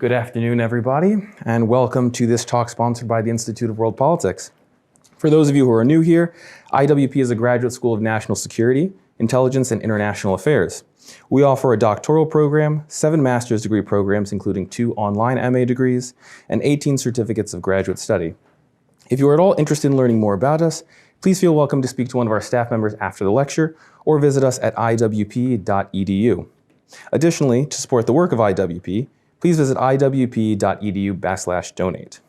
Good afternoon, everybody, and welcome to this talk sponsored by the Institute of World Politics. For those of you who are new here, IWP is a graduate school of national security, intelligence, and international affairs. We offer a doctoral program, 7 master's degree programs, including 2 online MA degrees, and 18 certificates of graduate study. If you are at all interested in learning more about us, please feel welcome to speak to one of our staff members after the lecture or visit us at iwp.edu. Additionally, to support the work of IWP, please visit iwp.edu/donate.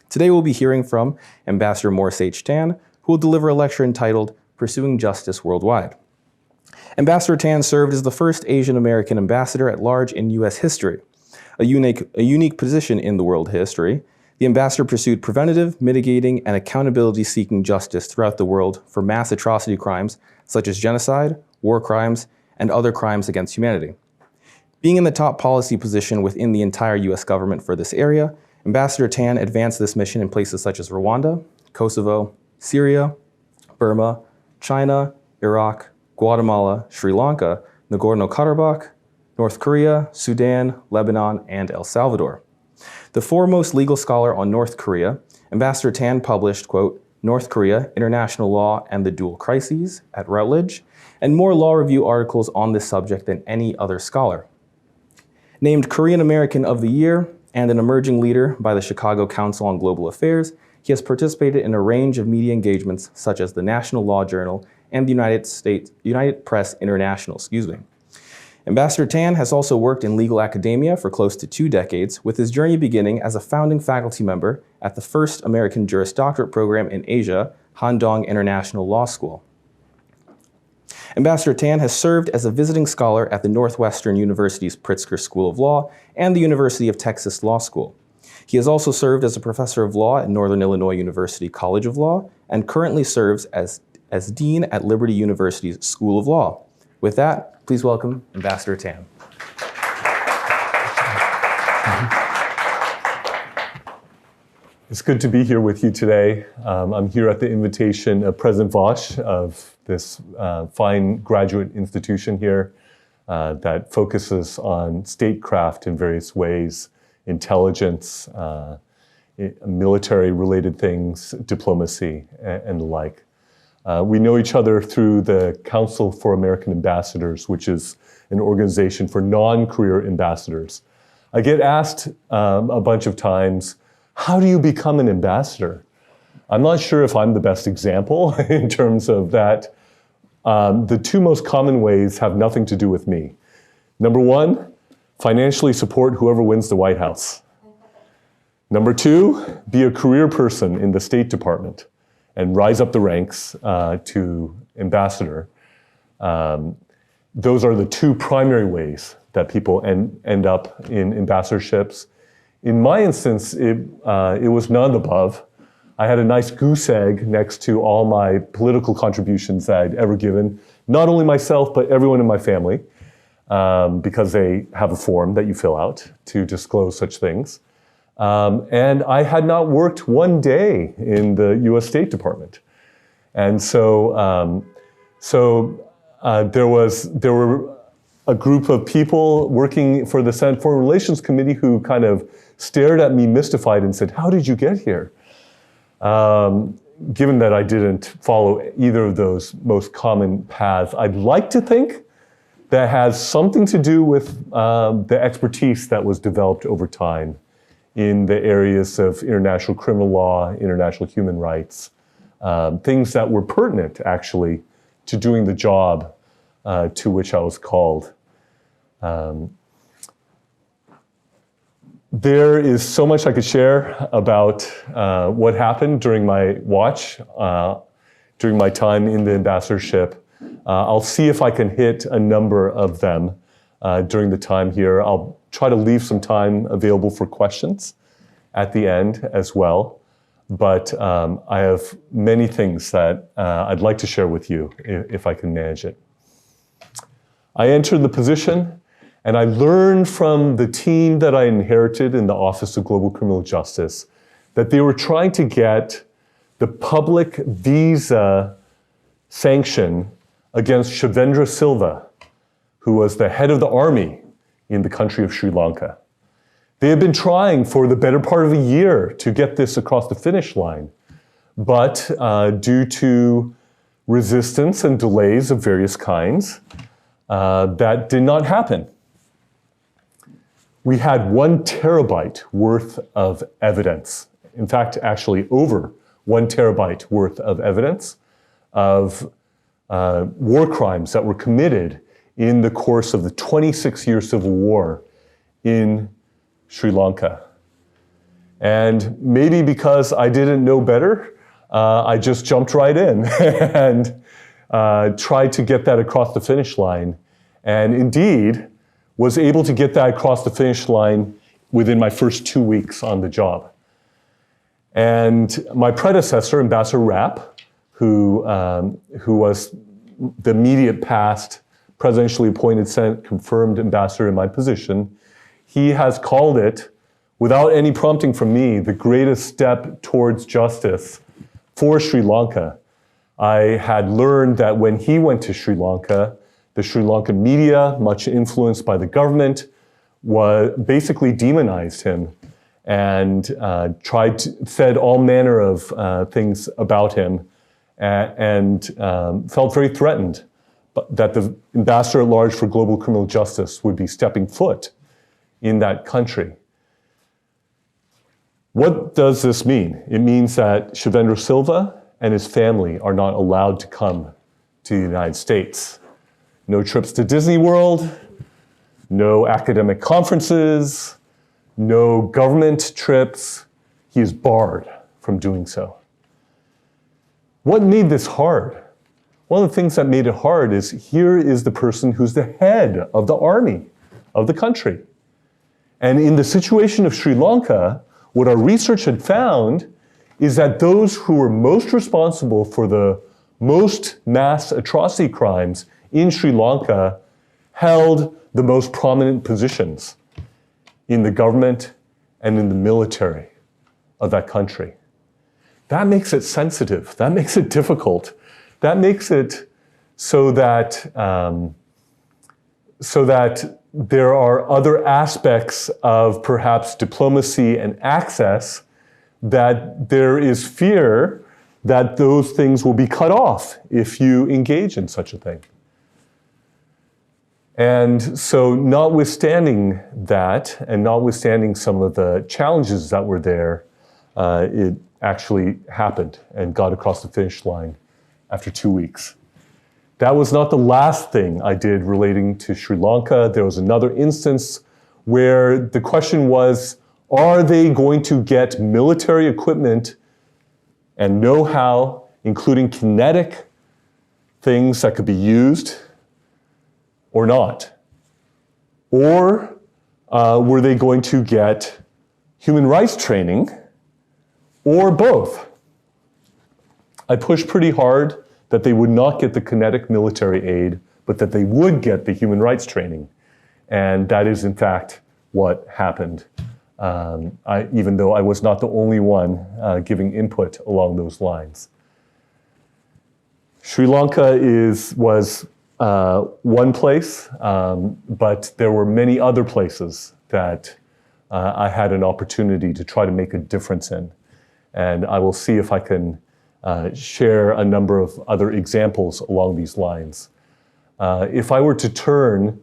Today we'll be hearing from Ambassador Morse H. who will deliver a lecture entitled Pursuing Justice Worldwide. Ambassador Tan served as the first Asian American ambassador at large in U.S. history. A unique position in the world history, the ambassador pursued preventative, mitigating, and accountability-seeking justice throughout the world for mass atrocity crimes such as genocide, war crimes, and other crimes against humanity. Being in the top policy position within the entire U.S. government for this area, Ambassador Tan advanced this mission in places such as Rwanda, Kosovo, Syria, Burma, China, Iraq, Guatemala, Sri Lanka, Nagorno-Karabakh, North Korea, Sudan, Lebanon, and El Salvador. The foremost legal scholar on North Korea, Ambassador Tan published, quote, North Korea, International Law and the Dual Crises at Routledge, and more law review articles on this subject than any other scholar. Named Korean American of the Year and an emerging leader by the Chicago Council on Global Affairs, he has participated in a range of media engagements such as the National Law Journal and the United Press International. Ambassador Tan has also worked in legal academia for close to 2 decades, with his journey beginning as a founding faculty member at the first American Juris Doctorate program in Asia, Handong International Law School. Ambassador Tan has served as a visiting scholar at the Northwestern University's Pritzker School of Law and the University of Texas Law School. He has also served as a professor of law at Northern Illinois University College of Law and currently serves as dean at Liberty University's School of Law. With that, please welcome Ambassador Tan. It's good to be here with you today. I'm here at the invitation of President Vosch of this fine graduate institution here that focuses on statecraft in various ways, intelligence, military-related things, diplomacy, and the like. We know each other through the Council for American Ambassadors, which is an organization for non-career ambassadors. I get asked a bunch of times, how do you become an ambassador? I'm not sure if I'm the best example in terms of that. The 2 most common ways have nothing to do with me. Number 1, financially support whoever wins the White House. Number 2, be a career person in the State Department and rise up the ranks to ambassador. Those are the 2 primary ways that people end up in ambassadorships. In my instance, it was none of the above. I had a nice goose egg next to all my political contributions that I'd ever given, not only myself, but everyone in my family, because they have a form that you fill out to disclose such things. And I had not worked 1 day in the US State Department. And so, there were a group of people working for the Senate Foreign Relations Committee who kind of stared at me mystified and said, how did you get here? Given that I didn't follow either of those most common paths, I'd like to think that has something to do with the expertise that was developed over time in the areas of international criminal law, international human rights, things that were pertinent, actually, to doing the job to which I was called. There is so much I could share about what happened during my watch, during my time in the ambassadorship. I'll see if I can hit a number of them during the time here. I'll try to leave some time available for questions at the end as well. But I have many things that I'd like to share with you if I can manage it. I entered the position and I learned from the team that I inherited in the Office of Global Criminal Justice that they were trying to get the public visa sanction against Shavendra Silva, who was the head of the army in the country of Sri Lanka. They had been trying for the better part of a year to get this across the finish line, but due to resistance and delays of various kinds, that did not happen. We had 1 terabyte worth of evidence. In fact, actually over 1 terabyte worth of evidence of war crimes that were committed in the course of the 26-year civil war in Sri Lanka. And maybe because I didn't know better, I just jumped right in and tried to get that across the finish line. And indeed, was able to get that across the finish line within my first 2 weeks on the job. And my predecessor, Ambassador Rapp, who was the immediate past presidentially appointed Senate confirmed ambassador in my position, he has called it, without any prompting from me, the greatest step towards justice for Sri Lanka. I had learned that when he went to Sri Lanka, the Sri Lankan media, much influenced by the government, basically demonized him and said all manner of things about him and felt very threatened that the ambassador at large for global criminal justice would be stepping foot in that country. What does this mean? It means that Shivendra Silva and his family are not allowed to come to the United States. No trips to Disney World, no academic conferences, no government trips. He is barred from doing so. What made this hard? One of the things that made it hard is here is the person who's the head of the army of the country. And in the situation of Sri Lanka, what our research had found is that those who were most responsible for the most mass atrocity crimes in Sri Lanka held the most prominent positions in the government and in the military of that country. That makes it sensitive. That makes it difficult. That makes it so that there are other aspects of perhaps diplomacy and access that there is fear that those things will be cut off if you engage in such a thing. And so notwithstanding that, and notwithstanding some of the challenges that were there, it actually happened and got across the finish line after 2 weeks. That was not the last thing I did relating to Sri Lanka. There was another instance where the question was, are they going to get military equipment and know-how, including kinetic things that could be used, or not? Or were they going to get human rights training, or both? I pushed pretty hard that they would not get the kinetic military aid, but that they would get the human rights training. And that is, in fact, what happened, even though I was not the only one giving input along those lines. Sri Lanka was one place, but there were many other places that I had an opportunity to try to make a difference in. And I will see if I can share a number of other examples along these lines. If I were to turn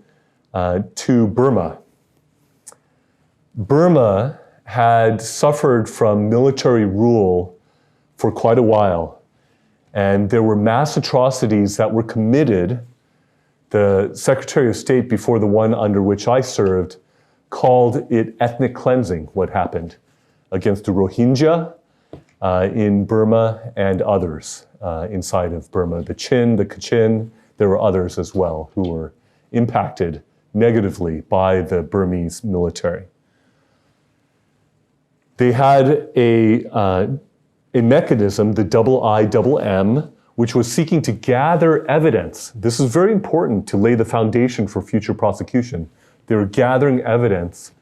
to Burma, Burma had suffered from military rule for quite a while, and there were mass atrocities that were committed. The Secretary of State before the one under which I served called it ethnic cleansing, what happened against the Rohingya in Burma and others inside of Burma. The Chin, the Kachin, there were others as well who were impacted negatively by the Burmese military. They had a mechanism, the IIMM, which was seeking to gather evidence. This is very important to lay the foundation for future prosecution. They were gathering evidence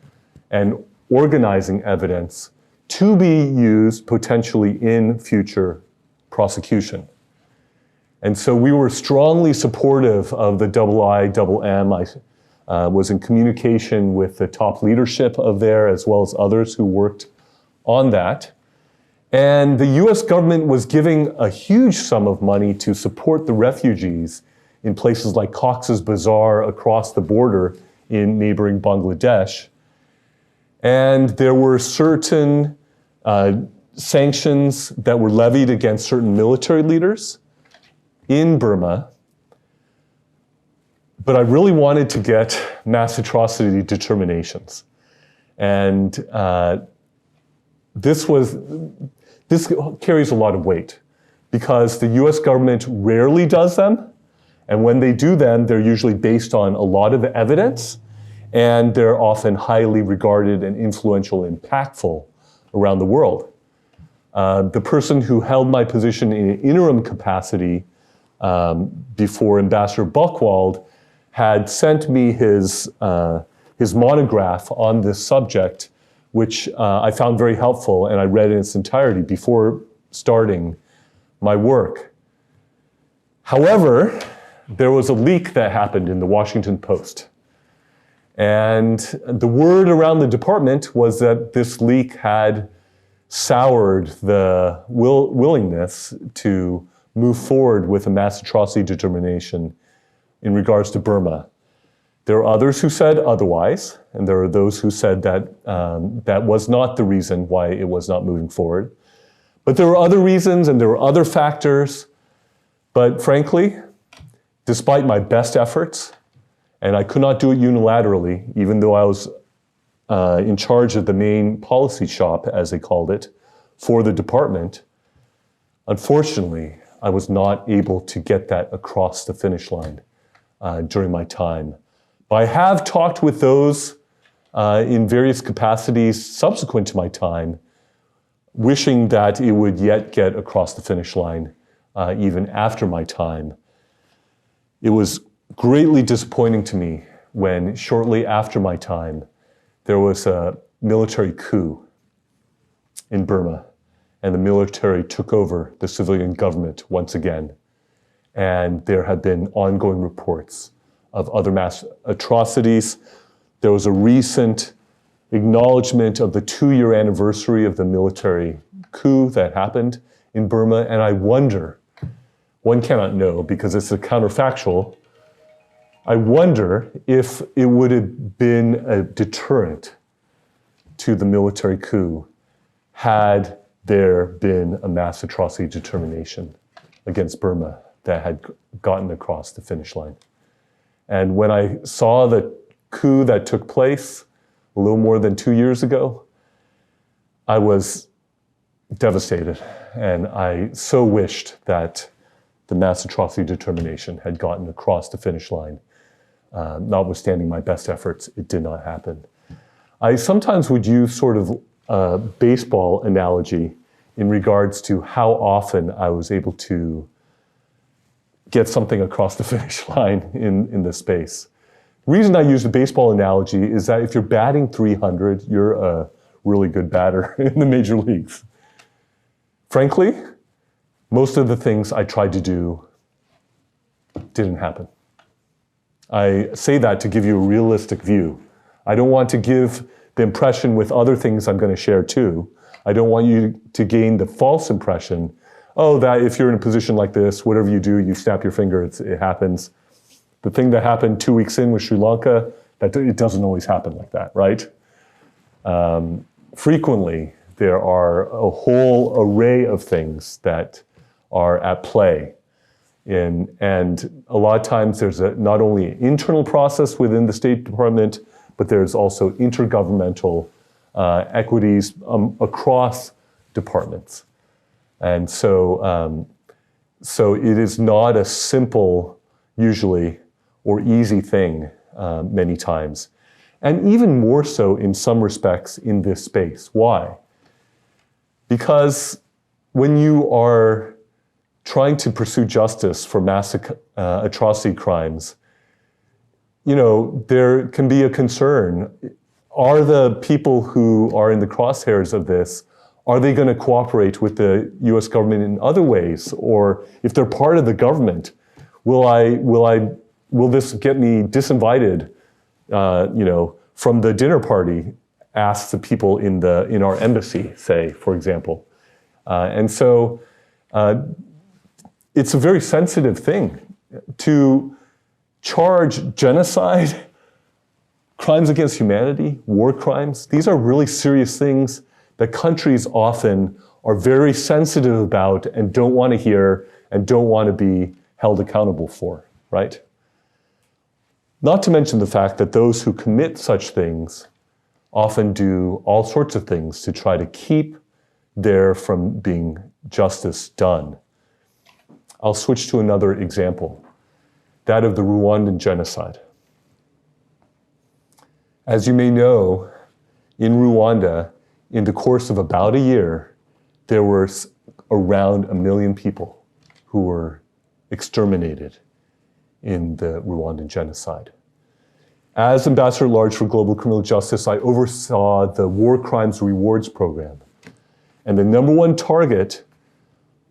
and organizing evidence to be used potentially in future prosecution. And so we were strongly supportive of the IIMM. was in communication with the top leadership of there, as well as others who worked on that. And the US government was giving a huge sum of money to support the refugees in places like Cox's Bazar across the border in neighboring Bangladesh. And there were certain sanctions that were levied against certain military leaders in Burma. But I really wanted to get mass atrocity determinations. And this carries a lot of weight because the US government rarely does them. And when they do them, they're usually based on a lot of evidence, and they're often highly regarded and influential and impactful around the world. The person who held my position in an interim capacity before Ambassador Buchwald had sent me his monograph on this subject, which I found very helpful, and I read in its entirety before starting my work. However, there was a leak that happened in the Washington Post. And the word around the department was that this leak had soured the willingness to move forward with a mass atrocity determination in regards to Burma. There are others who said otherwise, and there are those who said that that was not the reason why it was not moving forward. But there were other reasons and there were other factors. But frankly, despite my best efforts, and I could not do it unilaterally, even though I was in charge of the main policy shop, as they called it, for the department, unfortunately, I was not able to get that across the finish line during my time. But I have talked with those in various capacities subsequent to my time, wishing that it would yet get across the finish line even after my time. It was greatly disappointing to me when shortly after my time, there was a military coup in Burma, and the military took over the civilian government once again. And there have been ongoing reports of other mass atrocities. There was a recent acknowledgement of the 2-year anniversary of the military coup that happened in Burma, and I wonder, one cannot know because it's a counterfactual, I wonder if it would have been a deterrent to the military coup had there been a mass atrocity determination against Burma that had gotten across the finish line. And when I saw the coup that took place a little more than 2 years ago, I was devastated. And I so wished that the mass atrocity determination had gotten across the finish line. Notwithstanding my best efforts, it did not happen. I sometimes would use sort of a baseball analogy in regards to how often I was able to get something across the finish line in this space. The reason I use the baseball analogy is that if you're batting .300, you're a really good batter in the major leagues. Frankly, most of the things I tried to do didn't happen. I say that to give you a realistic view. I don't want to give the impression with other things I'm going to share too. I don't want you to gain the false impression, oh, that if you're in a position like this, whatever you do, you snap your finger, it happens. The thing that happened 2 weeks in with Sri Lanka, that it doesn't always happen like that, right? Frequently, there are a whole array of things that are at play. And a lot of times there's not only an internal process within the State Department, but there's also intergovernmental equities across departments. And so it is not a simple, usually, or easy thing many times. And even more so in some respects in this space. Why? Because when you are trying to pursue justice for mass atrocity crimes, you know, there can be a concern. Are the people who are in the crosshairs of this, are they going to cooperate with the US government in other ways? Or if they're part of the government, will this get me disinvited from the dinner party, ask the people in our embassy, say, for example. And so it's a very sensitive thing to charge genocide, crimes against humanity, war crimes. These are really serious things that countries often are very sensitive about and don't want to hear and don't want to be held accountable for, right? Not to mention the fact that those who commit such things often do all sorts of things to try to keep there from being justice done. I'll switch to another example, that of the Rwandan genocide. As you may know, in Rwanda, in the course of about a year, there were around 1 million people who were exterminated in the Rwandan genocide. As Ambassador at Large for Global Criminal Justice, I oversaw the War Crimes Rewards Program. And the number one target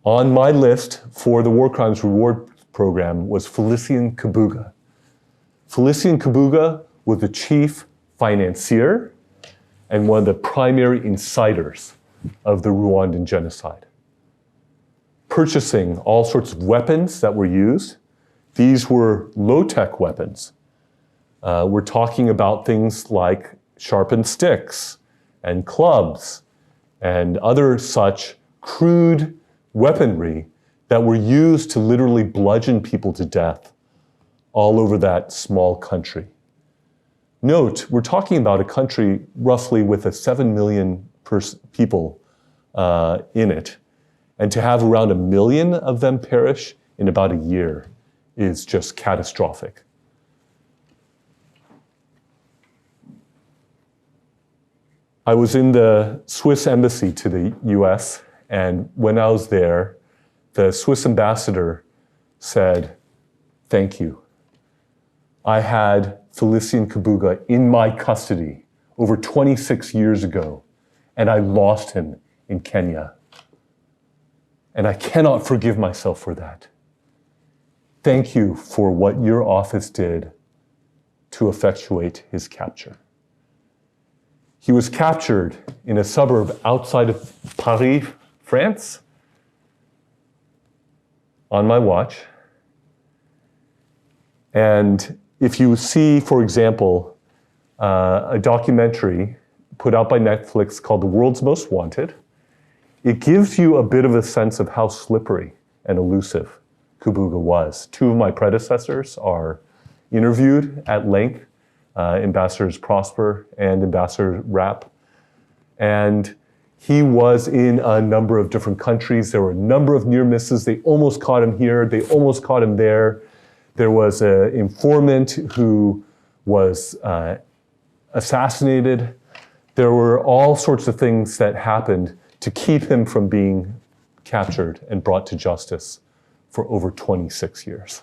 on my list for the War Crimes Reward Program was Felicien Kabuga. Felicien Kabuga was the chief financier and one of the primary insiders of the Rwandan genocide, purchasing all sorts of weapons that were used. These were low-tech weapons. We're talking about things like sharpened sticks and clubs and other such crude weaponry that were used to literally bludgeon people to death all over that small country. Note, we're talking about a country roughly with 7 million people in it, and to have around 1 million of them perish in about a year is just catastrophic. I was in the Swiss embassy to the US, and when I was there, the Swiss ambassador said, "Thank you. I had Felicien Kabuga in my custody over 26 years ago, and I lost him in Kenya. And I cannot forgive myself for that. Thank you for what your office did to effectuate his capture." He was captured in a suburb outside of Paris, France, on my watch. And if you see, for example, a documentary put out by Netflix called The World's Most Wanted, it gives you a bit of a sense of how slippery and elusive Kabuga was. Two of my predecessors are interviewed at length, Ambassadors Prosper and Ambassador Rapp. And he was in a number of different countries. There were a number of near misses. They almost caught him here. They almost caught him there. There was an informant who was assassinated. There were all sorts of things that happened to keep him from being captured and brought to justice for over 26 years.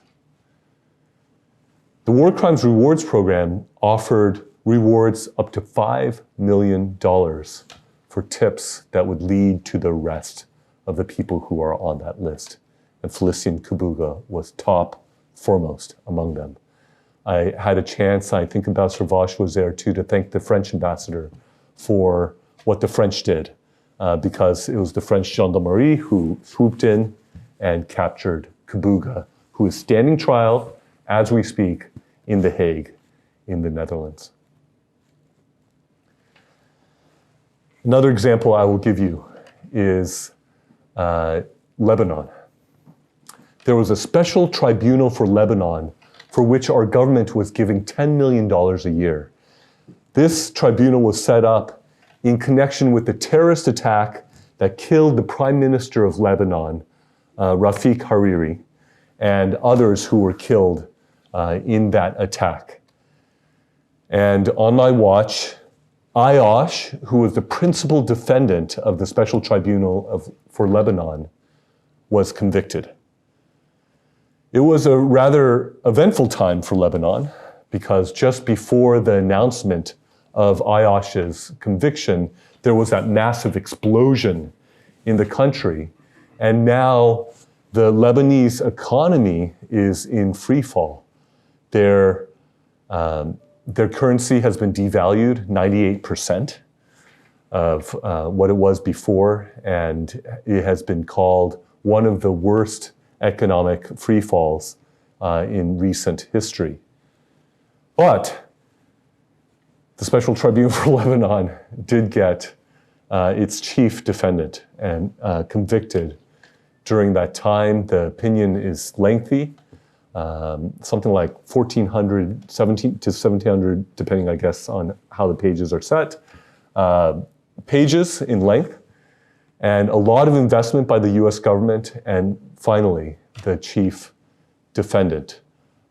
The War Crimes Rewards Program offered rewards up to $5 million for tips that would lead to the arrest of the people who are on that list. And Felicien Kabuga was top foremost among them. I had a chance, I think Ambassador Vosch was there too, to thank the French ambassador for what the French did, because it was the French gendarmerie who swooped in and captured Kabuga, who is standing trial as we speak in The Hague in the Netherlands. Another example I will give you is Lebanon. There was a special tribunal for Lebanon for which our government was giving $10 million a year. This tribunal was set up in connection with the terrorist attack that killed the Prime Minister of Lebanon, Rafik Hariri, and others who were killed in that attack. And on my watch, IOSH, who was the principal defendant of the Special Tribunal for Lebanon, was convicted. It was a rather eventful time for Lebanon, because just before the announcement of IOSH's conviction, there was that massive explosion in the country. And now the Lebanese economy is in free fall. Their Their currency has been devalued 98% of what it was before, and it has been called one of the worst economic free falls in recent history. But the Special Tribunal for Lebanon did get its chief defendant and convicted during that time. The opinion is lengthy, something like 1,400, 17 to 1,700, depending, I guess, on how the pages are set, pages in length, and a lot of investment by the US government, and finally, the chief defendant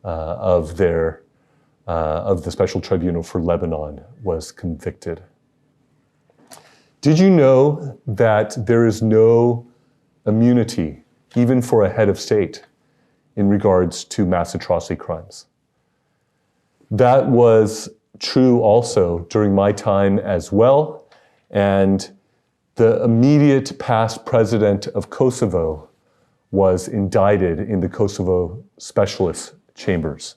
of the Special Tribunal for Lebanon was convicted. Did you know that there is no immunity, even for a head of state, in regards to mass atrocity crimes? That was true also during my time as well, and the immediate past president of Kosovo was indicted in the Kosovo specialist chambers.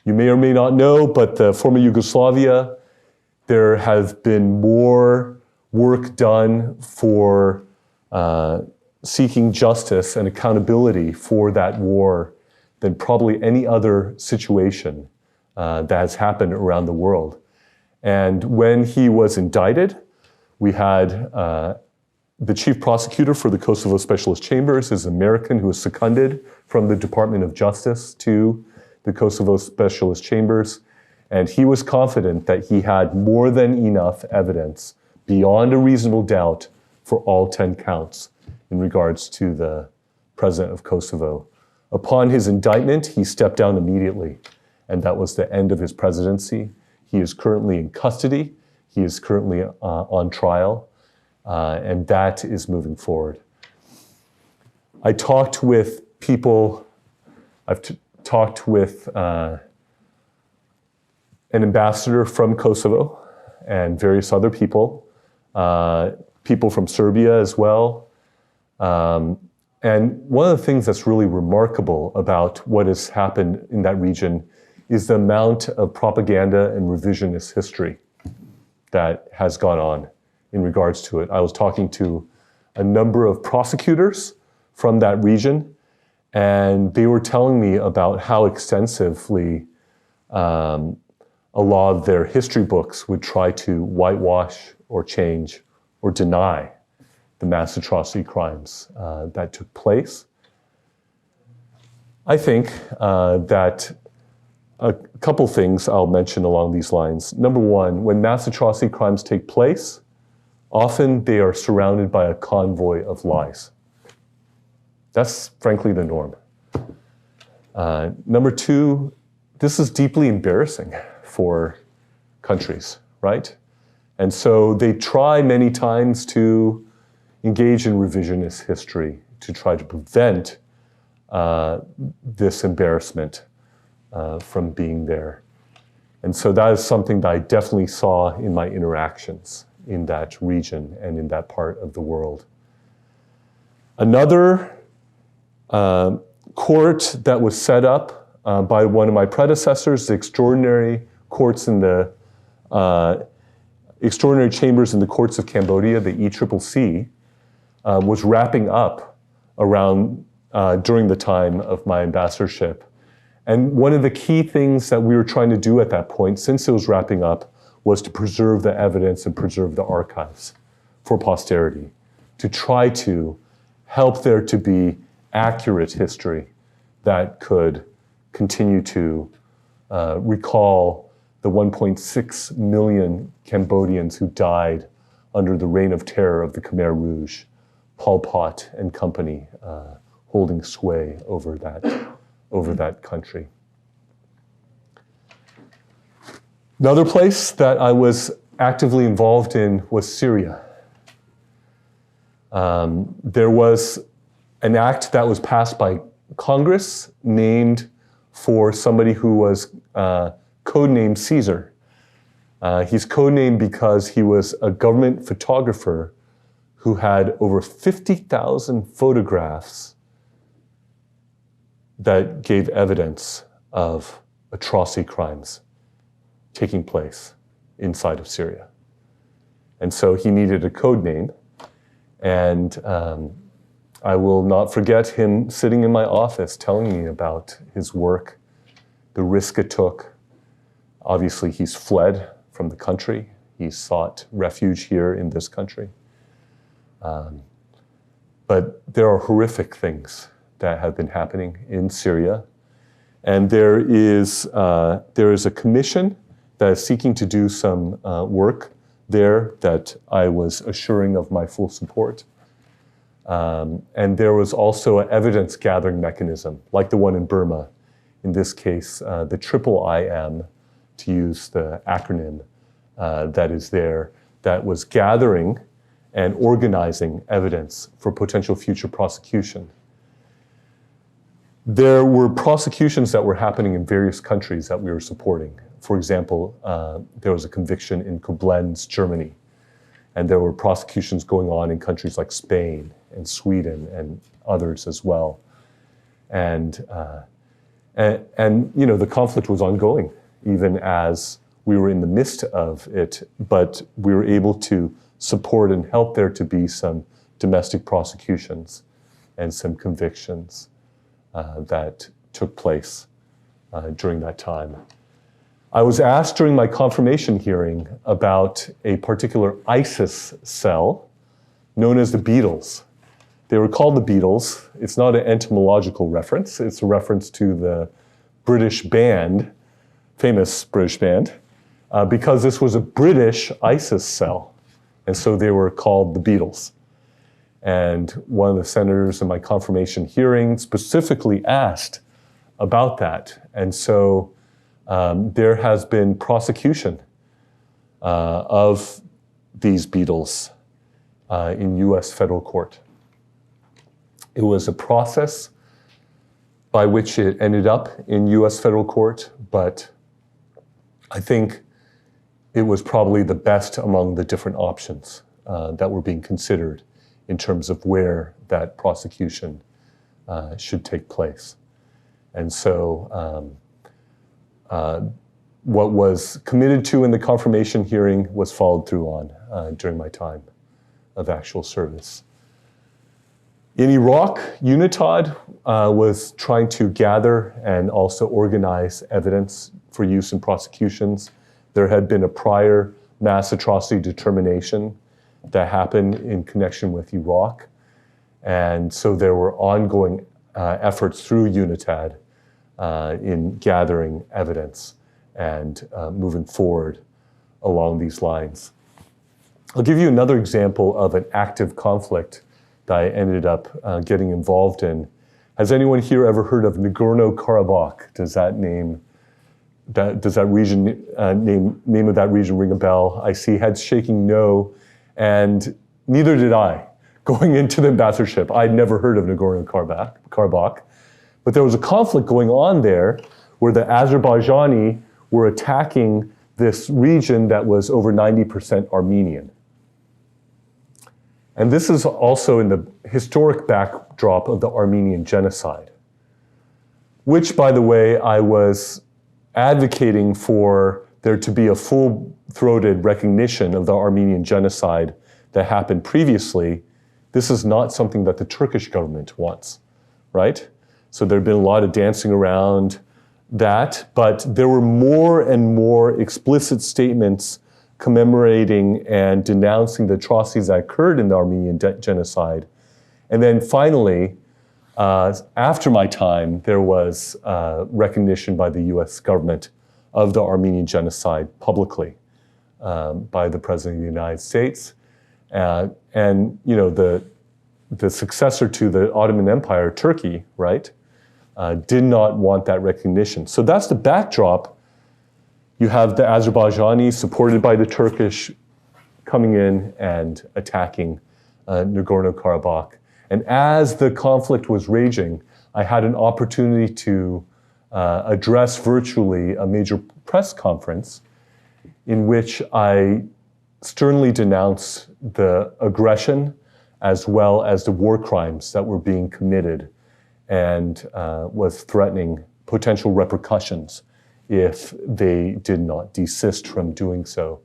You may or may not know, but the former Yugoslavia, there has been more work done for seeking justice and accountability for that war than probably any other situation that has happened around the world. And when he was indicted, we had the chief prosecutor for the Kosovo Specialist Chambers is an American who was seconded from the Department of Justice to the Kosovo Specialist Chambers. And he was confident that he had more than enough evidence beyond a reasonable doubt for all 10 counts in regards to the president of Kosovo. Upon his indictment, he stepped down immediately, and that was the end of his presidency. He is currently in custody. He is currently on trial, and that is moving forward. I talked with people, I've talked with an ambassador from Kosovo and various other people, people from Serbia as well. And one of the things that's really remarkable about what has happened in that region is the amount of propaganda and revisionist history that has gone on in regards to it. I was talking to a number of prosecutors from that region, and they were telling me about how extensively a lot of their history books would try to whitewash or change or deny the mass atrocity crimes that took place. I think that a couple things I'll mention along these lines. Number one, when mass atrocity crimes take place, often they are surrounded by a convoy of lies. That's frankly the norm. Number two, this is deeply embarrassing for countries, right? And so they try many times to engage in revisionist history to try to prevent this embarrassment from being there. And so that is something that I definitely saw in my interactions in that region and in that part of the world. Another court that was set up by one of my predecessors, the extraordinary courts in the extraordinary chambers in the courts of Cambodia, the ECCC, was wrapping up around during the time of my ambassadorship. And one of the key things that we were trying to do at that point, since it was wrapping up, was to preserve the evidence and preserve the archives for posterity, to try to help there to be accurate history that could continue to recall the 1.6 million Cambodians who died under the reign of terror of the Khmer Rouge, Pol Pot and company holding sway over that country. Another place that I was actively involved in was Syria. There was an act that was passed by Congress named for somebody who was codenamed Caesar. He's codenamed because he was a government photographer who had over 50,000 photographs that gave evidence of atrocity crimes taking place inside of Syria. And so he needed a code name. And I will not forget him sitting in my office telling me about his work, the risk it took. Obviously, he's fled from the country. He sought refuge here in this country. But there are horrific things that have been happening in Syria. And there is a commission that is seeking to do some work there that I was assuring of my full support. And there was also an evidence gathering mechanism, like the one in Burma. In this case, the triple IM, to use the acronym that is there, that was gathering and organizing evidence for potential future prosecution. There were prosecutions that were happening in various countries that we were supporting. For example, there was a conviction in Koblenz, Germany, and there were prosecutions going on in countries like Spain and Sweden and others as well. And you know, the conflict was ongoing, even as we were in the midst of it, but we were able to support and help there to be some domestic prosecutions and some convictions that took place during that time. I was asked during my confirmation hearing about a particular ISIS cell known as the Beatles. They were called the Beatles. It's not an etymological reference. It's a reference to the British band, famous British band, because this was a British ISIS cell. And so they were called the Beatles. And one of the senators in my confirmation hearing specifically asked about that. And so there has been prosecution of these Beatles in US federal court. It was a process by which it ended up in US federal court, but I think it was probably the best among the different options that were being considered in terms of where that prosecution should take place. And so what was committed to in the confirmation hearing was followed through on during my time of actual service. In Iraq, UNITAD was trying to gather and also organize evidence for use in prosecutions. There had been a prior mass atrocity determination that happened in connection with Iraq. And so there were ongoing efforts through UNITAD in gathering evidence and moving forward along these lines. I'll give you another example of an active conflict that I ended up getting involved in. Has anyone here ever heard of Nagorno-Karabakh? Does that name of that region ring a bell? I see heads shaking no, and neither did I. Going into the ambassadorship, I'd never heard of Nagorno-Karabakh, but there was a conflict going on there where the Azerbaijani were attacking this region that was over 90% Armenian. And this is also in the historic backdrop of the Armenian genocide, which, by the way, I was advocating for there to be a full-throated recognition of the Armenian genocide that happened previously. This is not something that the Turkish government wants, right? So there had been a lot of dancing around that, but there were more and more explicit statements commemorating and denouncing the atrocities that occurred in the Armenian genocide. And then finally, after my time, there was recognition by the US government of the Armenian genocide publicly by the President of the United States. And you know, the successor to the Ottoman Empire, Turkey, right, did not want that recognition. So that's the backdrop. You have the Azerbaijanis supported by the Turkish coming in and attacking Nagorno-Karabakh. And as the conflict was raging, I had an opportunity to address virtually a major press conference in which I sternly denounced the aggression as well as the war crimes that were being committed and was threatening potential repercussions if they did not desist from doing so.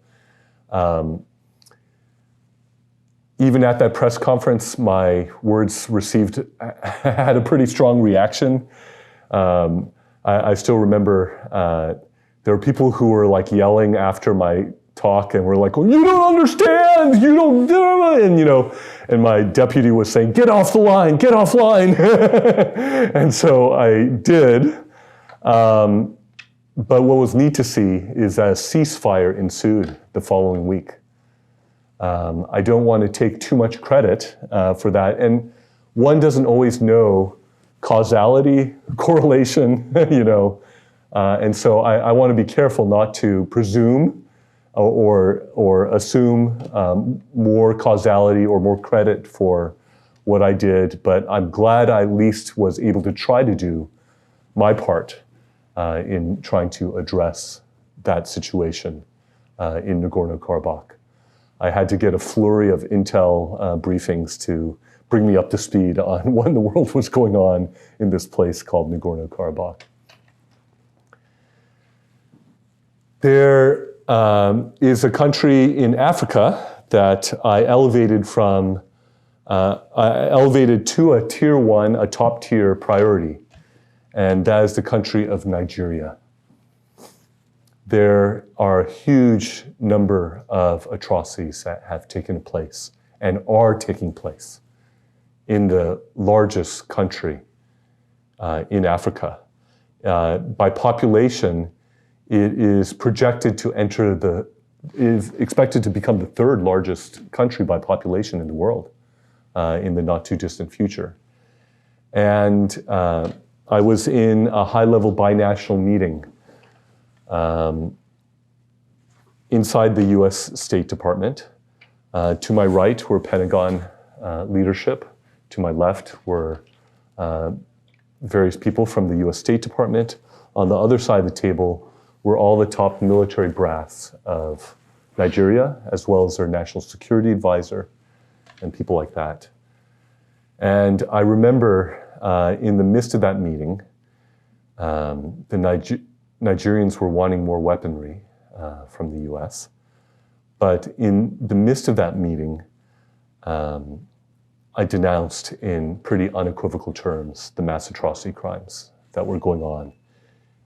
Even at that press conference, my words had a pretty strong reaction. I still remember there were people who were like yelling after my talk and were like, well, you don't understand, you don't do it, and and my deputy was saying, get off the line, get offline. And so I did. But what was neat to see is a ceasefire ensued the following week. I don't want to take too much credit for that. And one doesn't always know causality, correlation, and so I want to be careful not to presume or assume more causality or more credit for what I did, but I'm glad I at least was able to try to do my part in trying to address that situation in Nagorno-Karabakh. I had to get a flurry of intel briefings to bring me up to speed on what in the world was going on in this place called Nagorno-Karabakh. There is a country in Africa that I elevated to a tier 1, a top tier priority, and that is the country of Nigeria. There are a huge number of atrocities that have taken place and are taking place in the largest country in Africa. By population, it is projected to is expected to become the 3rd largest country by population in the world in the not too distant future. And I was in a high-level binational meeting inside the US State Department. To my right were Pentagon leadership. To my left were various people from the US State Department. On the other side of the table were all the top military brass of Nigeria, as well as their national security advisor and people like that. And I remember in the midst of that meeting, the Nigerians were wanting more weaponry from the US. But in the midst of that meeting, I denounced in pretty unequivocal terms the mass atrocity crimes that were going on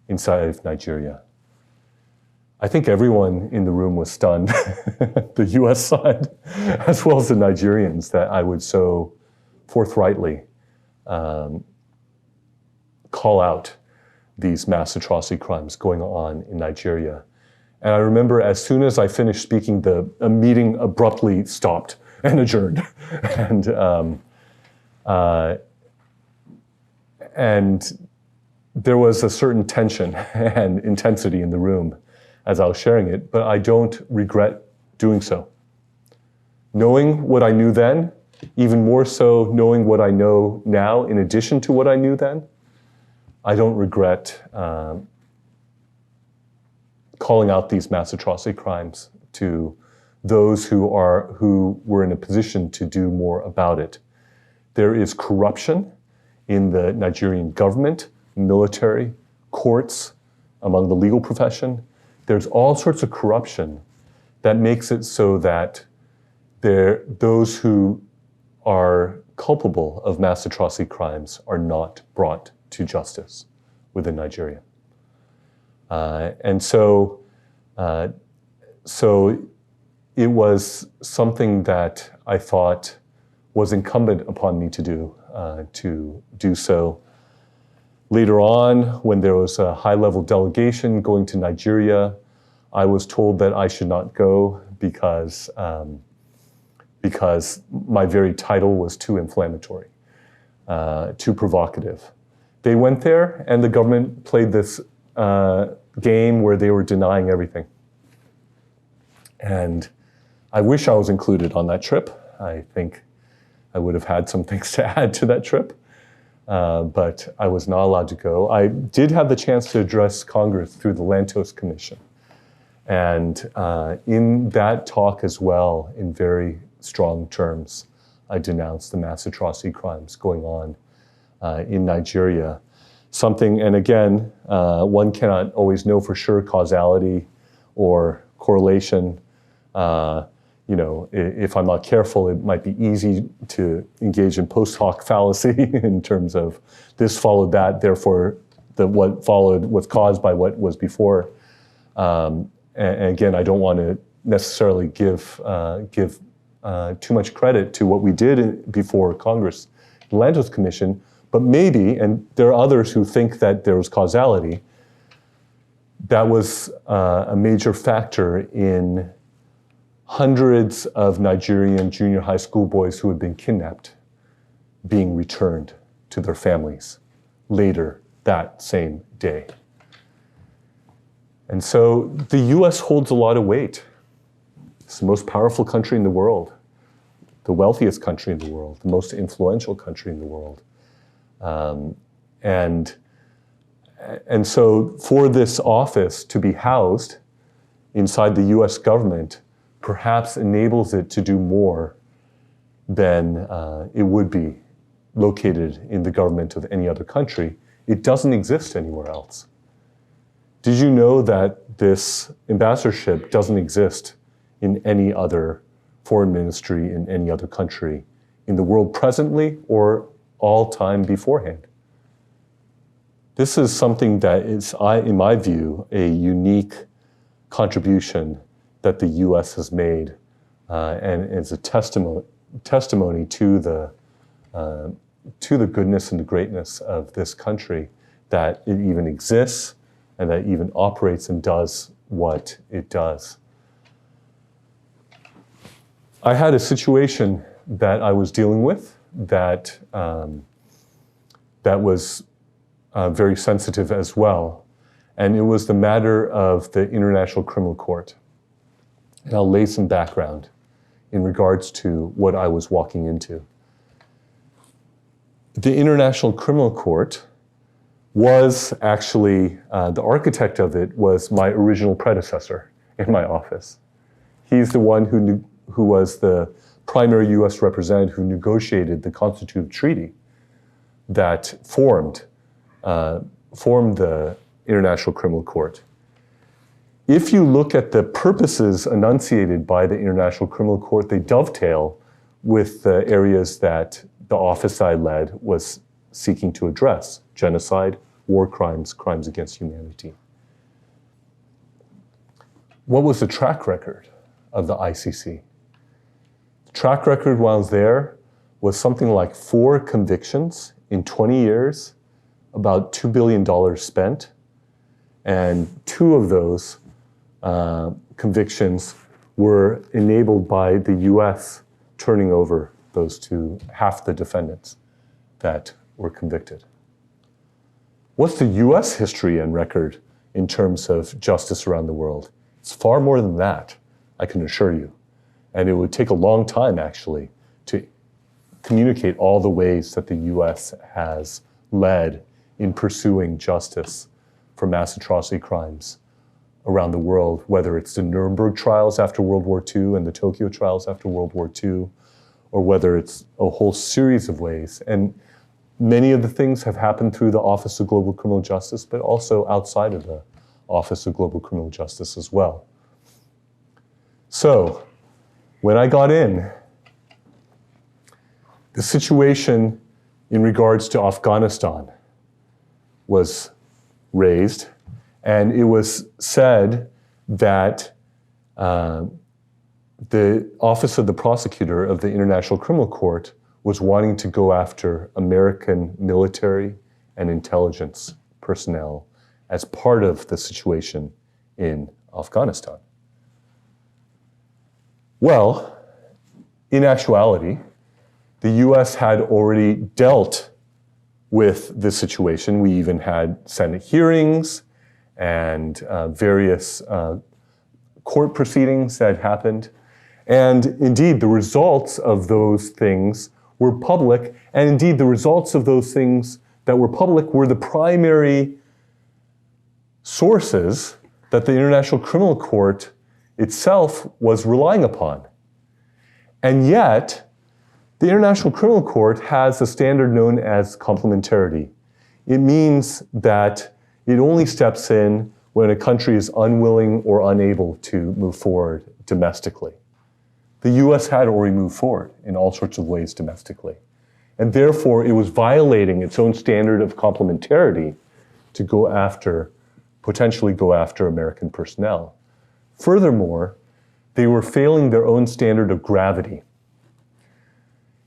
inside of Nigeria. I think everyone in the room was stunned, the US side, as well as the Nigerians, that I would so forthrightly call out these mass atrocity crimes going on in Nigeria. And I remember as soon as I finished speaking, a meeting abruptly stopped and adjourned. And there was a certain tension and intensity in the room as I was sharing it, but I don't regret doing so. Knowing what I knew then, even more so knowing what I know now in addition to what I knew then, I don't regret calling out these mass atrocity crimes to those who were in a position to do more about it. There is corruption in the Nigerian government, military, courts, among the legal profession. There's all sorts of corruption that makes it so that those who are culpable of mass atrocity crimes are not brought to justice within Nigeria. And so it was something that I thought was incumbent upon me to do so. Later on, when there was a high-level delegation going to Nigeria, I was told that I should not go because my very title was too inflammatory, too provocative. They went there, and the government played this game where they were denying everything. And I wish I was included on that trip. I think I would have had some things to add to that trip. But I was not allowed to go. I did have the chance to address Congress through the Lantos Commission. And in that talk as well, in very strong terms, I denounced the mass atrocity crimes going on in Nigeria. something, and again, one cannot always know for sure causality or correlation. If I'm not careful, it might be easy to engage in post hoc fallacy in terms of this followed that, therefore what followed was caused by what was before. And again, I don't want to necessarily give too much credit to what we did before Congress, the Lantos Commission, but maybe, and there are others who think that there was causality, that was a major factor in hundreds of Nigerian junior high school boys who had been kidnapped being returned to their families later that same day. And so the US holds a lot of weight. It's the most powerful country in the world, the wealthiest country in the world, the most influential country in the world. And so for this office to be housed inside the US government perhaps enables it to do more than it would be located in the government of any other country. It doesn't exist anywhere else. Did you know that this ambassadorship doesn't exist in any other foreign ministry in any other country in the world presently or all time beforehand? This is something that is, in my view, a unique contribution that the U.S. has made, and is a testimony to the goodness and the greatness of this country, that it even exists and that it even operates and does what it does. I had a situation that I was dealing with that was very sensitive as well, and it was the matter of the International Criminal Court. And I'll lay some background in regards to what I was walking into. The International Criminal Court was actually, the architect of it was my original predecessor in my office. He's the one who was the primary US representative who negotiated the constitutive treaty that formed the International Criminal Court. If you look at the purposes enunciated by the International Criminal Court, they dovetail with the areas that the office I led was seeking to address: genocide, war crimes, crimes against humanity. What was the track record of the ICC? The track record while I was there was something like 4 convictions in 20 years, about $2 billion spent, and 2 of those convictions were enabled by the US turning over those to half the defendants that were convicted. What's the US history and record in terms of justice around the world? It's far more than that, I can assure you. And it would take a long time, actually, to communicate all the ways that the US has led in pursuing justice for mass atrocity crimes around the world, whether it's the Nuremberg trials after World War II and the Tokyo trials after World War II, or whether it's a whole series of ways. And many of the things have happened through the Office of Global Criminal Justice, but also outside of the Office of Global Criminal Justice as well. So, when I got in, the situation in regards to Afghanistan was raised, and it was said that the Office of the Prosecutor of the International Criminal Court was wanting to go after American military and intelligence personnel as part of the situation in Afghanistan. Well, in actuality, the US had already dealt with this situation. We even had Senate hearings and various court proceedings that happened. And indeed, the results of those things were public. And indeed, the results of those things that were public were the primary sources that the International Criminal Court itself was relying upon. And yet, the International Criminal Court has a standard known as complementarity. It means that it only steps in when a country is unwilling or unable to move forward domestically. The US had already moved forward in all sorts of ways domestically. And therefore, it was violating its own standard of complementarity to go after, potentially go after American personnel. Furthermore, they were failing their own standard of gravity.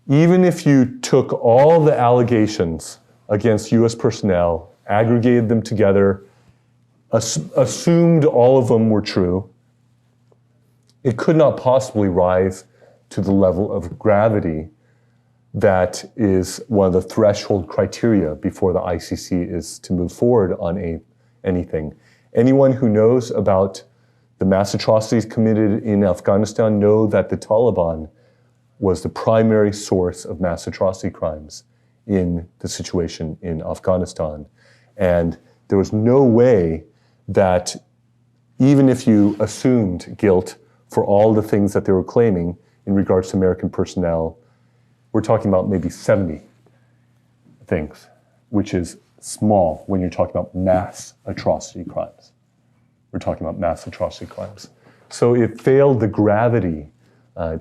Even if you took all the allegations against US personnel, aggregated them together, assumed all of them were true, it could not possibly rise to the level of gravity that is one of the threshold criteria before the ICC is to move forward on anything. Anyone who knows about the mass atrocities committed in Afghanistan know that the Taliban was the primary source of mass atrocity crimes in the situation in Afghanistan. And there was no way that even if you assumed guilt for all the things that they were claiming in regards to American personnel, we're talking about maybe 70 things, which is small when you're talking about mass atrocity crimes. We're talking about mass atrocity crimes. So it failed the gravity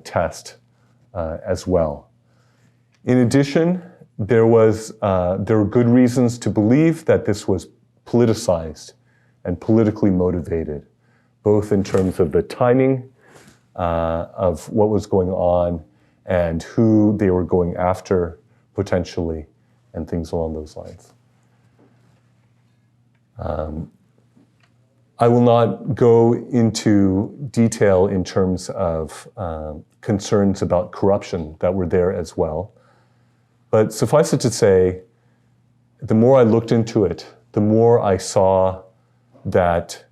test as well. In addition, there were good reasons to believe that this was politicized and politically motivated, both in terms of the timing of what was going on and who they were going after potentially, and things along those lines. I will not go into detail in terms of concerns about corruption that were there as well. But suffice it to say, the more I looked into it, the more I saw that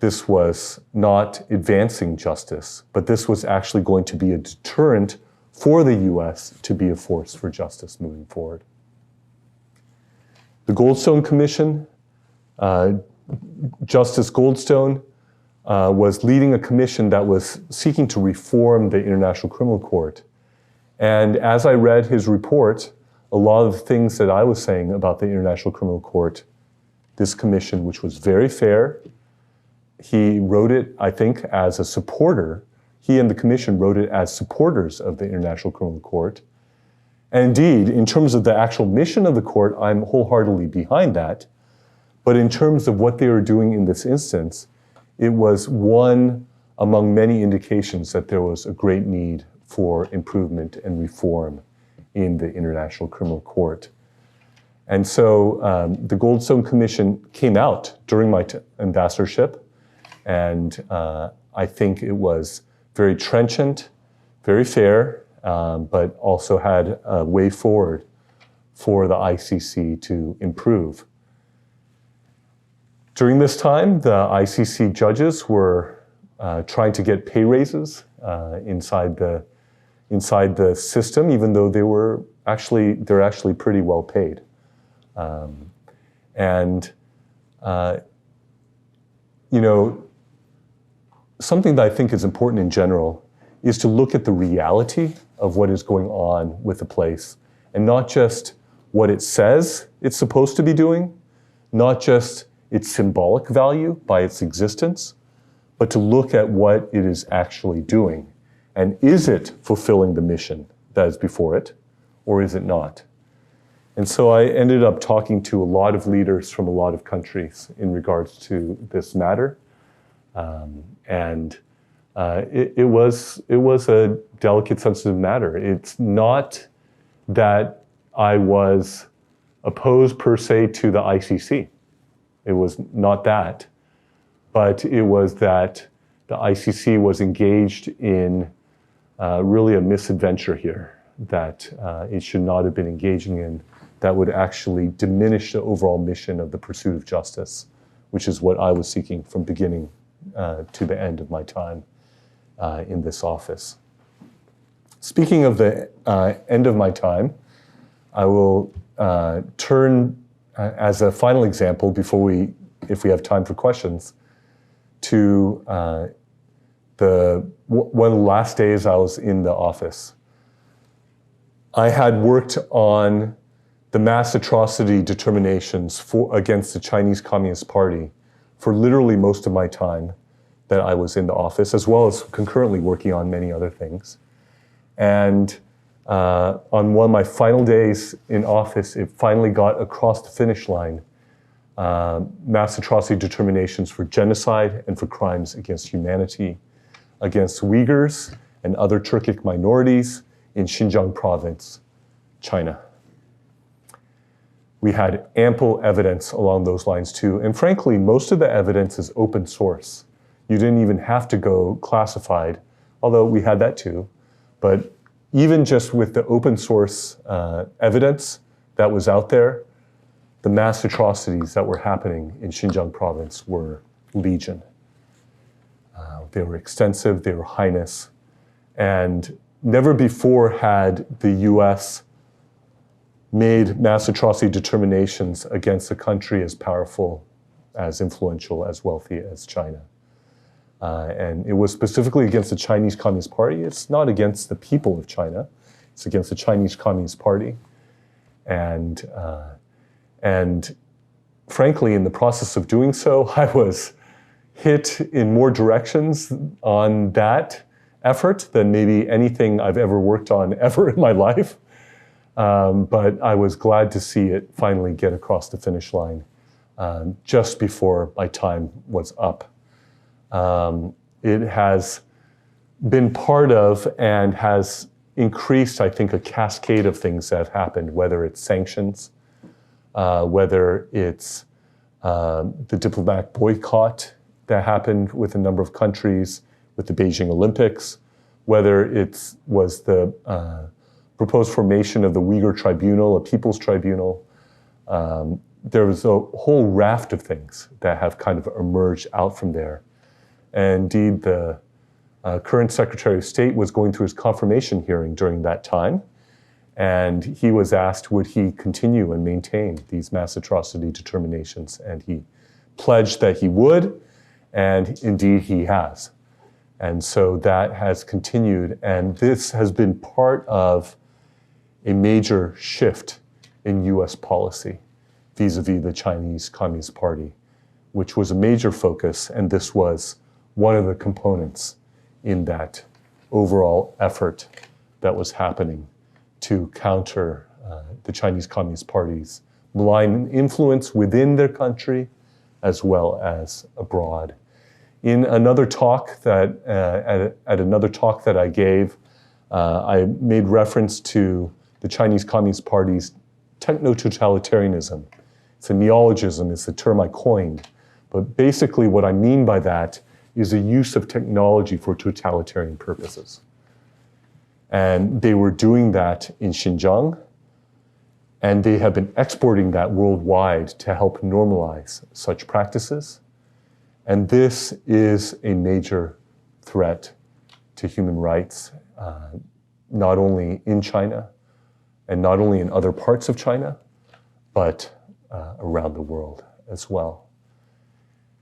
this was not advancing justice, but this was actually going to be a deterrent for the US to be a force for justice moving forward. The Goldstone Commission, Justice Goldstone was leading a commission that was seeking to reform the International Criminal Court. And as I read his report, a lot of the things that I was saying about the International Criminal Court, this commission, which was very fair, he wrote it, I think, as a supporter. He and the commission wrote it as supporters of the International Criminal Court. And indeed, in terms of the actual mission of the court, I'm wholeheartedly behind that. But in terms of what they were doing in this instance, it was one among many indications that there was a great need for improvement and reform in the International Criminal Court. And so the Goldstone Commission came out during my ambassadorship, and I think it was very trenchant, very fair, but also had a way forward for the ICC to improve. During this time, the ICC judges were trying to get pay raises inside the system, even though they're actually pretty well paid. Something that I think is important in general is to look at the reality of what is going on with the place, and not just what it says it's supposed to be doing, not just its symbolic value by its existence, but to look at what it is actually doing. And is it fulfilling the mission that is before it, or is it not? And so I ended up talking to a lot of leaders from a lot of countries in regards to this matter. It was a delicate, sensitive matter. It's not that I was opposed per se to the ICC. It was not that, but it was that the ICC was engaged in really a misadventure here that it should not have been engaging in, that would actually diminish the overall mission of the pursuit of justice, which is what I was seeking from beginning to the end of my time in this office. Speaking of the end of my time, I will turn as a final example if we have time for questions, to one of the last days I was in the office. I had worked on the mass atrocity determinations against the Chinese Communist Party for literally most of my time that I was in the office, as well as concurrently working on many other things. And on one of my final days in office, it finally got across the finish line, mass atrocity determinations for genocide and for crimes against humanity, against Uyghurs and other Turkic minorities in Xinjiang province, China. We had ample evidence along those lines too, and frankly, most of the evidence is open source. You didn't even have to go classified, although we had that too. But even just with the open source evidence that was out there, the mass atrocities that were happening in Xinjiang province were legion. They were extensive, they were heinous, and never before had the US made mass atrocity determinations against a country as powerful, as influential, as wealthy as China. And it was specifically against the Chinese Communist Party. It's not against the people of China. It's against the Chinese Communist Party. And frankly, in the process of doing so, I was hit in more directions on that effort than maybe anything I've ever worked on ever in my life. But I was glad to see it finally get across the finish line just before my time was up. It has been part of and has increased, I think, a cascade of things that have happened, whether it's sanctions, whether it's the diplomatic boycott that happened with a number of countries, with the Beijing Olympics, whether it was the proposed formation of the Uyghur Tribunal, a people's tribunal. There was a whole raft of things that have kind of emerged out from there. And indeed, the current Secretary of State was going through his confirmation hearing during that time, and he was asked would he continue and maintain these mass atrocity determinations, and he pledged that he would, and indeed he has. And so that has continued, and this has been part of a major shift in US policy vis-a-vis the Chinese Communist Party, which was a major focus, and this was one of the components in that overall effort that was happening to counter the Chinese Communist Party's malign influence within their country as well as abroad. In another talk that, at another talk that I gave, I made reference to the Chinese Communist Party's techno-totalitarianism. It's a neologism, it's the term I coined. But basically what I mean by that is the use of technology for totalitarian purposes. And they were doing that in Xinjiang, and they have been exporting that worldwide to help normalize such practices. And this is a major threat to human rights, not only in China, and not only in other parts of China, but around the world as well.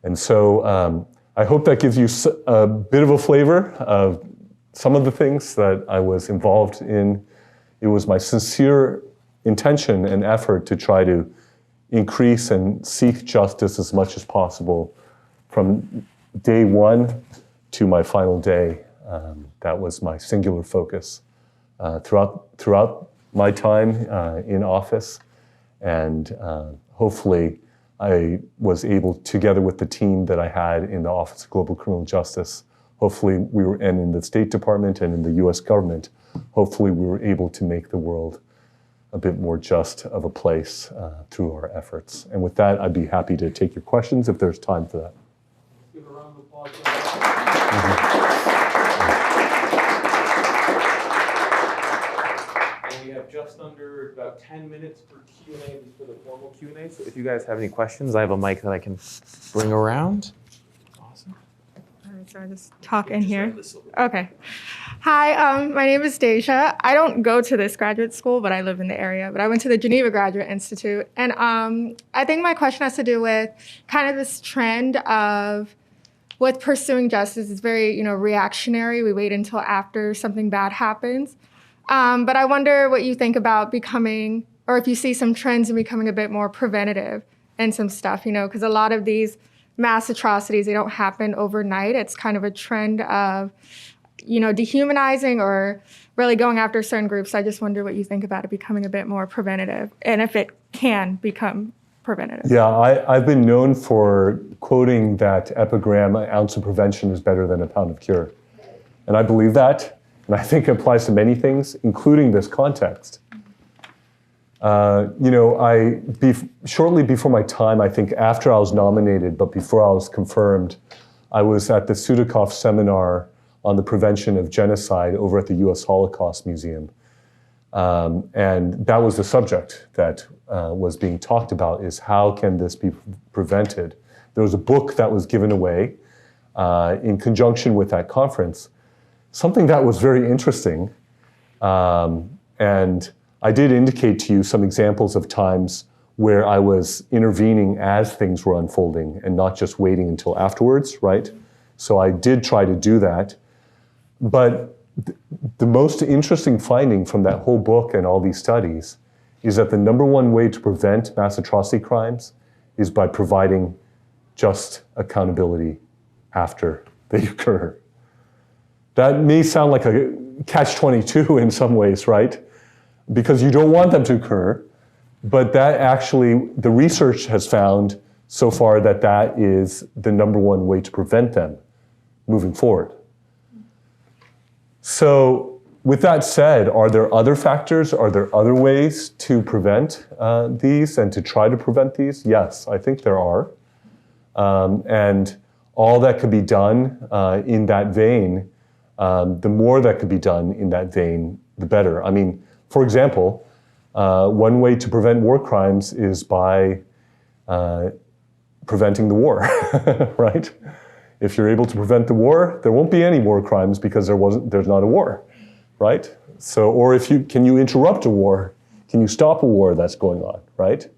And so I hope that gives you a bit of a flavor of some of the things that I was involved in. It was my sincere intention and effort to try to increase and seek justice as much as possible from day one to my final day. That was my singular focus throughout my time in office, and hopefully I was able, together with the team that I had in the Office of Global Criminal Justice, hopefully we were, and in the State Department and in the US government, hopefully we were able to make the world a bit more just of a place through our efforts. And with that, I'd be happy to take your questions if there's time for that. Give a round of applause. And we have just under about 10 minutes for Q&A, for the formal Q&A. So if you guys have any questions, I have a mic that I can bring around. Awesome. All right, so I just talk in here. Okay. Hi, my name is Deja. I don't go to this graduate school, but I live in the area. But I went to the Geneva Graduate Institute. And I think my question has to do with kind of this trend of, with pursuing justice, it's very, reactionary. We wait until after something bad happens. But I wonder what you think about becoming or if you see some trends in becoming a bit more preventative and some stuff, because a lot of these mass atrocities, they don't happen overnight. It's kind of a trend of, dehumanizing or really going after certain groups. I just wonder what you think about it becoming a bit more preventative and if it can become preventative. Yeah, I've been known for quoting that epigram, an ounce of prevention is better than a pound of cure. And I believe that, and I think it applies to many things, including this context. Shortly before my time, I think after I was nominated, but before I was confirmed, I was at the Sudakov seminar on the prevention of genocide over at the U.S. Holocaust Museum. And that was the subject that was being talked about, is how can this be prevented? There was a book that was given away in conjunction with that conference, something that was very interesting. And I did indicate to you some examples of times where I was intervening as things were unfolding and not just waiting until afterwards, right? So I did try to do that. But the most interesting finding from that whole book and all these studies is that the number one way to prevent mass atrocity crimes is by providing just accountability after they occur. That may sound like a catch-22 in some ways, right? Because you don't want them to occur, but that actually, the research has found so far that that is the number one way to prevent them moving forward. So with that said, are there other factors? Are there other ways to prevent these and to try to prevent these? Yes, I think there are. And all that could be done in that vein, the more that could be done in that vein, the better. I mean, for example, one way to prevent war crimes is by preventing the war, right? If you're able to prevent the war, there won't be any war crimes because there's not a war, right? So, or can you interrupt a war? Can you stop a war that's going on, right?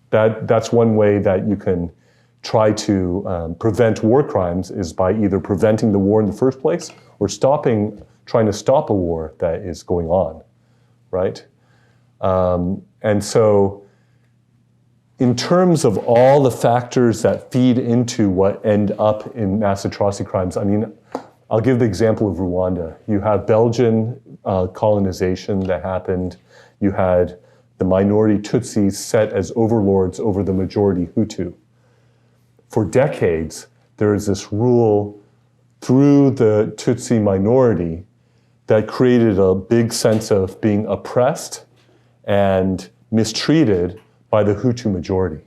That's one way that you can try to prevent war crimes, is by either preventing the war in the first place or trying to stop a war that is going on, right? And so, in terms of all the factors that feed into what end up in mass atrocity crimes, I mean, I'll give the example of Rwanda. You have Belgian colonization that happened. You had the minority Tutsis set as overlords over the majority Hutu. For decades, there is this rule through the Tutsi minority that created a big sense of being oppressed and mistreated by the Hutu majority.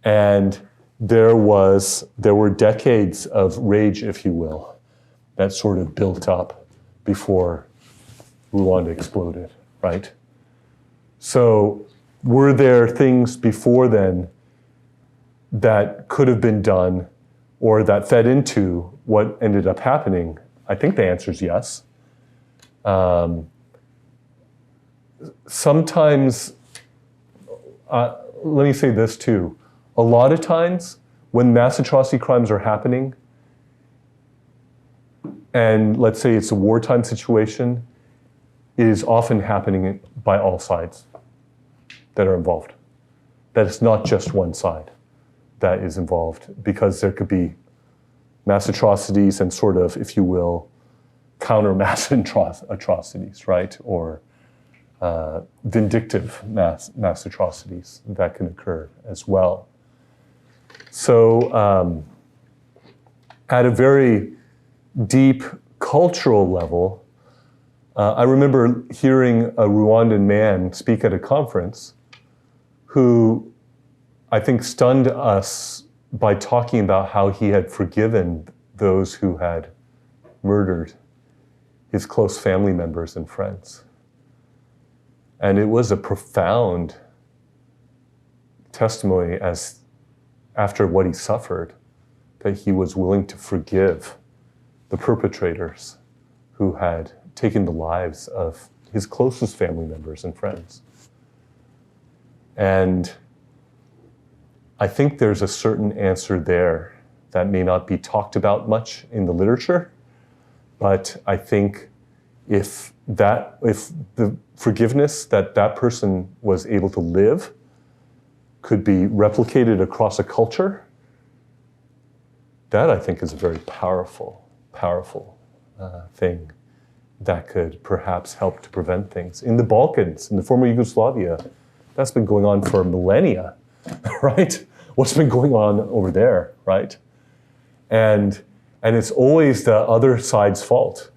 And there were decades of rage, if you will, that sort of built up before Rwanda exploded, right? So were there things before then that could have been done or that fed into what ended up happening? I think the answer is yes. Sometimes, let me say this too. A lot of times when mass atrocity crimes are happening, and let's say it's a wartime situation, it is often happening by all sides that are involved. That it's not just one side that is involved, because there could be mass atrocities and sort of, if you will, counter mass atrocities, right? Or vindictive mass atrocities that can occur as well. So at a very deep cultural level, I remember hearing a Rwandan man speak at a conference who I think stunned us by talking about how he had forgiven those who had murdered his close family members and friends. And it was a profound testimony as after what he suffered, that he was willing to forgive the perpetrators who had taken the lives of his closest family members and friends. And I think there's a certain answer there that may not be talked about much in the literature, but I think if if the forgiveness that that person was able to live could be replicated across a culture, that I think is a very powerful thing that could perhaps help to prevent things. In the Balkans, in the former Yugoslavia, that's been going on for millennia, right? What's been going on over there, right? And it's always the other side's fault.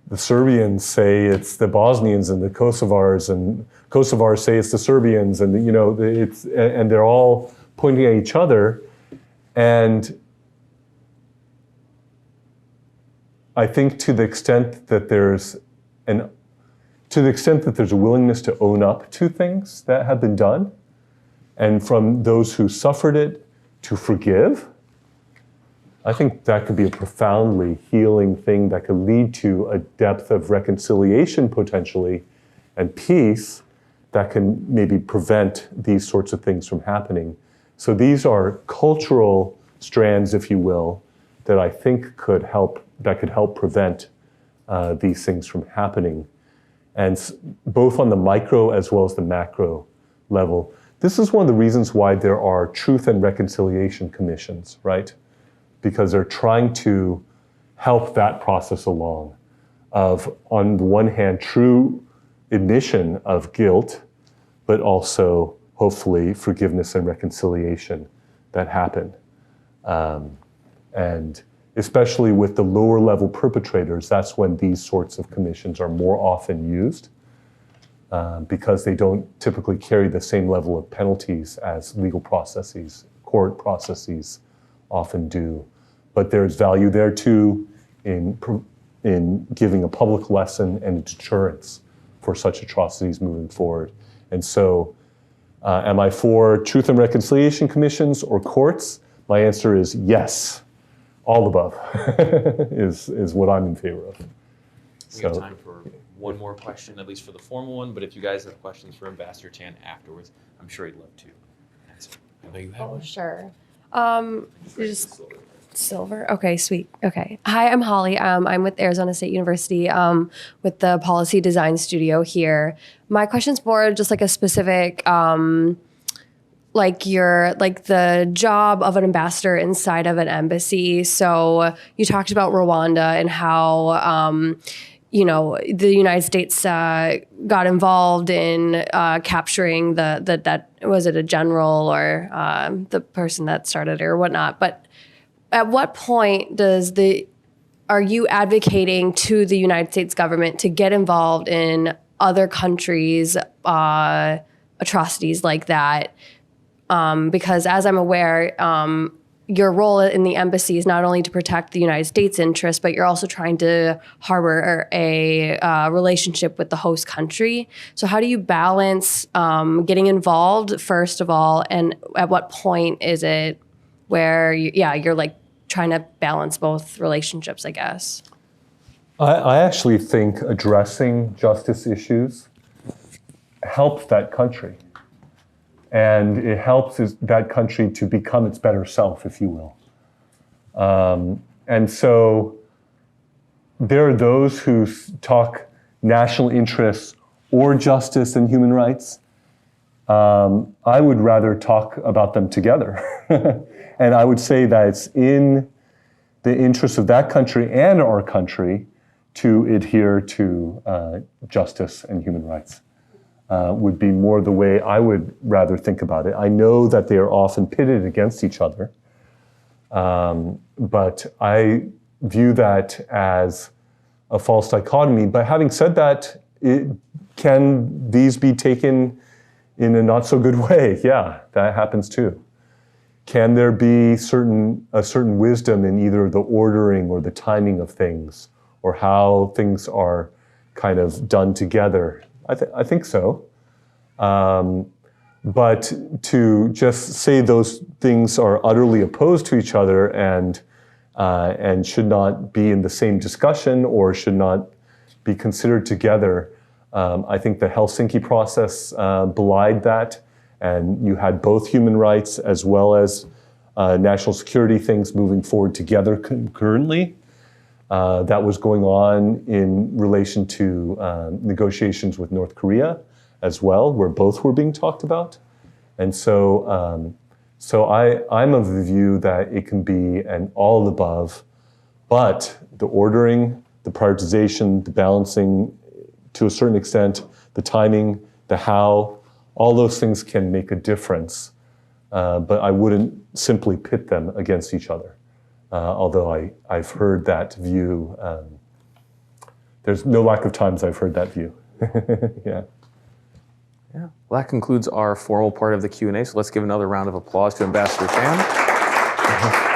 The Serbians say it's the Bosnians, and the Kosovars say it's the Serbians, and and they're all pointing at each other. And I think to the extent that there's a willingness to own up to things that have been done, and from those who suffered it to forgive, I think that could be a profoundly healing thing that could lead to a depth of reconciliation potentially and peace that can maybe prevent these sorts of things from happening. So these are cultural strands, if you will, that I think could help prevent these things from happening. And both on the micro as well as the macro level. This is one of the reasons why there are truth and reconciliation commissions, right? Because they're trying to help that process along of, on the one hand, true admission of guilt, but also hopefully forgiveness and reconciliation that happen. And especially with the lower level perpetrators, that's when these sorts of commissions are more often used because they don't typically carry the same level of penalties as legal processes, court processes often do. But there's value there too in giving a public lesson and deterrence for such atrocities moving forward. And so, am I for truth and reconciliation commissions or courts? My answer is yes. All above is what I'm in favor of. We have time for one more question, at least for the formal one, but if you guys have questions for Ambassador Tan afterwards, I'm sure he'd love to answer. I know you have one. Sure. Just silver? Okay, sweet. Okay. Hi, I'm Holly. I'm with Arizona State University with the Policy Design Studio here. My question's more just like a specific the job of an ambassador inside of an embassy. So you talked about Rwanda and how, the United States got involved in capturing that was it a general or the person that started it or whatnot. But at what point are you advocating to the United States government to get involved in other countries' atrocities like that? Because as I'm aware, your role in the embassy is not only to protect the United States interests, but you're also trying to harbor a relationship with the host country. So how do you balance getting involved, first of all, and at what point is it where you're like trying to balance both relationships, I guess? I actually think addressing justice issues helps that country. And it helps that country to become its better self, if you will. And so there are those who talk national interests or justice and human rights. I would rather talk about them together. And I would say that it's in the interest of that country and our country to adhere to justice and human rights. Would be more the way I would rather think about it. I know that they are often pitted against each other, but I view that as a false dichotomy. But having said that, can these be taken in a not so good way? Yeah, that happens too. Can there be a certain wisdom in either the ordering or the timing of things, or how things are kind of done together? I think so. But to just say those things are utterly opposed to each other and should not be in the same discussion or should not be considered together, I think the Helsinki process belied that, and you had both human rights as well as national security things moving forward together concurrently. that was going on in relation to negotiations with North Korea as well, where both were being talked about. And so, I'm of the view that it can be an all of the above, but the ordering, the prioritization, the balancing, to a certain extent, the timing, the how, all those things can make a difference. But I wouldn't simply pit them against each other. Although I've heard that view. There's no lack of times I've heard that view. Yeah. Yeah. Well, that concludes our formal part of the Q&A. So let's give another round of applause to Ambassador Tan.